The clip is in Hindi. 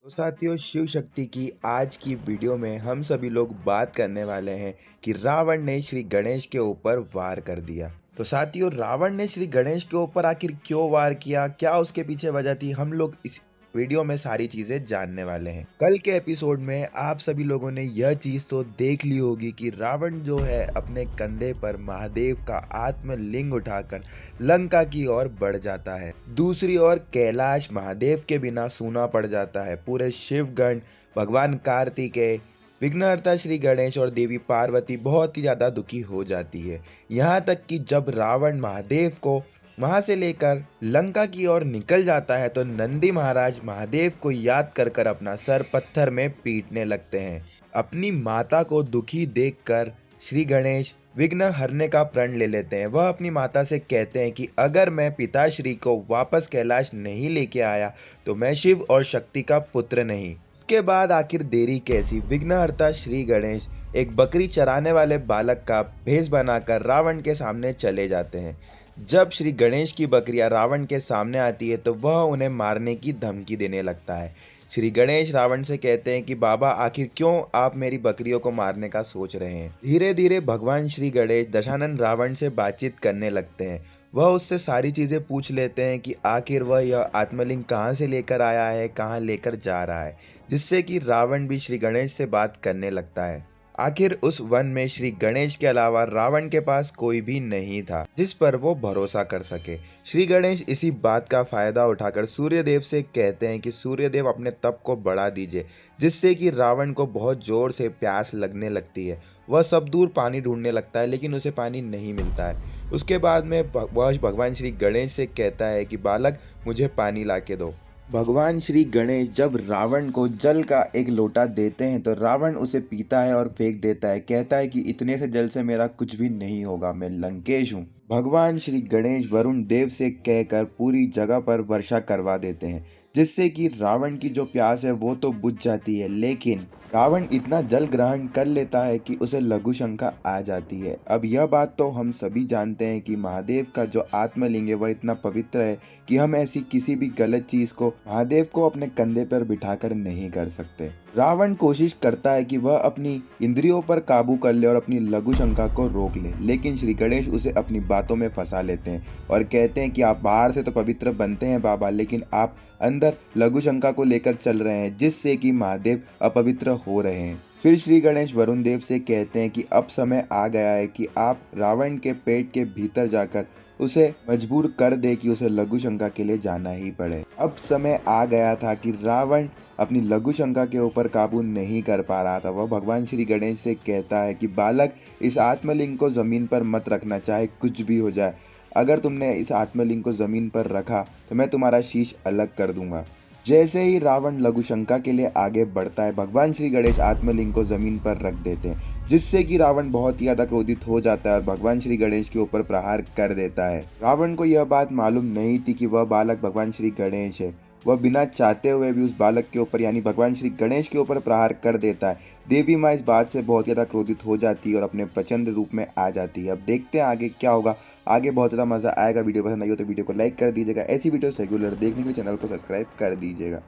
तो साथियों, शिव शक्ति की आज की वीडियो में हम सभी लोग बात करने वाले हैं कि रावण ने श्री गणेश के ऊपर वार कर दिया। तो साथियों, रावण ने श्री गणेश के ऊपर आखिर क्यों वार किया, क्या उसके पीछे वजह थी, हम लोग इस वीडियो में सारी चीजें जानने वाले हैं। कल के एपिसोड में आप सभी लोगों ने यह चीज तो देख ली होगी कि रावण जो है अपने कंधे पर महादेव का आत्मलिंग उठाकर लंका की ओर बढ़ जाता है। दूसरी ओर कैलाश महादेव के बिना सूना पड़ जाता है। पूरे शिवगण, भगवान कार्तिकेय, विघ्नहर्ता श्री गणेश और देवी पार्वती बहुत ही ज्यादा दुखी हो जाती है। यहाँ तक कि जब रावण महादेव को वहां से लेकर लंका की ओर निकल जाता है तो नंदी महाराज महादेव को याद कर कर अपना सर पत्थर में पीटने लगते हैं। अपनी माता को दुखी देखकर श्री गणेश विघ्न हरने का प्रण ले लेते हैं। वह अपनी माता से कहते हैं कि अगर मैं पिताश्री को वापस कैलाश नहीं लेके आया तो मैं शिव और शक्ति का पुत्र नहीं। उसके बाद आखिर देरी कैसी, विघ्नहर्ता श्री गणेश एक बकरी चराने वाले बालक का भेष बनाकर रावण के सामने चले जाते हैं। जब श्री गणेश की बकरियां रावण के सामने आती है तो वह उन्हें मारने की धमकी देने लगता है। श्री गणेश रावण से कहते हैं कि बाबा, आखिर क्यों आप मेरी बकरियों को मारने का सोच रहे हैं। धीरे धीरे भगवान श्री गणेश दशानन रावण से बातचीत करने लगते हैं। वह उससे सारी चीजें पूछ लेते हैं कि आखिर वह यह आत्मलिंग कहाँ से लेकर आया है, कहाँ लेकर जा रहा है, जिससे कि रावण भी श्री गणेश से बात करने लगता है। आखिर उस वन में श्री गणेश के अलावा रावण के पास कोई भी नहीं था जिस पर वो भरोसा कर सके। श्री गणेश इसी बात का फायदा उठाकर सूर्यदेव से कहते हैं कि सूर्यदेव अपने तप को बढ़ा दीजिए, जिससे कि रावण को बहुत जोर से प्यास लगने लगती है। वह सब दूर पानी ढूंढने लगता है लेकिन उसे पानी नहीं मिलता है। उसके बाद में वह भगवान श्री गणेश से कहता है कि बालक, मुझे पानी ला के दो। भगवान श्री गणेश जब रावण को जल का एक लोटा देते हैं तो रावण उसे पीता है और फेंक देता है। कहता है कि इतने से जल से मेरा कुछ भी नहीं होगा, मैं लंकेश हूँ। भगवान श्री गणेश वरुण देव से कहकर पूरी जगह पर वर्षा करवा देते हैं, जिससे कि रावण की जो प्यास है वो तो बुझ जाती है, लेकिन रावण इतना जल ग्रहण कर लेता है कि उसे लघु शंका आ जाती है। अब यह बात तो हम सभी जानते हैं कि महादेव का जो आत्मलिंग है वह इतना पवित्र है कि हम ऐसी किसी भी गलत चीज को महादेव को अपने कंधे पर बिठाकर नहीं कर सकते। रावण कोशिश करता है कि वह अपनी इंद्रियों पर काबू कर ले और अपनी लघु शंका को रोक ले, लेकिन श्री गणेश उसे अपनी बातों में फंसा लेते हैं और कहते हैं कि आप बाहर से तो पवित्र बनते हैं बाबा, लेकिन आप अंदर लघु शंका को लेकर चल रहे हैं, जिससे कि महादेव अपवित्र हो रहे हैं। फिर श्री गणेश वरुण देव से कहते हैं कि अब समय आ गया है कि आप रावण के पेट के भीतर जाकर उसे मजबूर कर दे कि उसे लघु शंका के लिए जाना ही पड़े। अब समय आ गया था कि रावण अपनी लघु शंका के ऊपर काबू नहीं कर पा रहा था। वह भगवान श्री गणेश से कहता है कि बालक, इस आत्मलिंग को जमीन पर मत रखना, चाहे कुछ भी हो जाए। अगर तुमने इस आत्मलिंग को जमीन पर रखा तो मैं तुम्हारा शीश अलग कर दूंगा। जैसे ही रावण लघु शंका के लिए आगे बढ़ता है, भगवान श्री गणेश आत्मलिंग को जमीन पर रख देते हैं, जिससे कि रावण बहुत ही ज्यादा क्रोधित हो जाता है और भगवान श्री गणेश के ऊपर प्रहार कर देता है। रावण को यह बात मालूम नहीं थी कि वह बालक भगवान श्री गणेश है। वह बिना चाहते हुए भी उस बालक के ऊपर यानी भगवान श्री गणेश के ऊपर प्रहार कर देता है। देवी माँ इस बात से बहुत ज़्यादा क्रोधित हो जाती है और अपने प्रचंड रूप में आ जाती है। अब देखते हैं आगे क्या होगा। आगे बहुत ज़्यादा मज़ा आएगा। वीडियो पसंद आई हो तो वीडियो को लाइक कर दीजिएगा। ऐसी वीडियोस रेगुलर देखने के लिए चैनल को सब्सक्राइब कर दीजिएगा।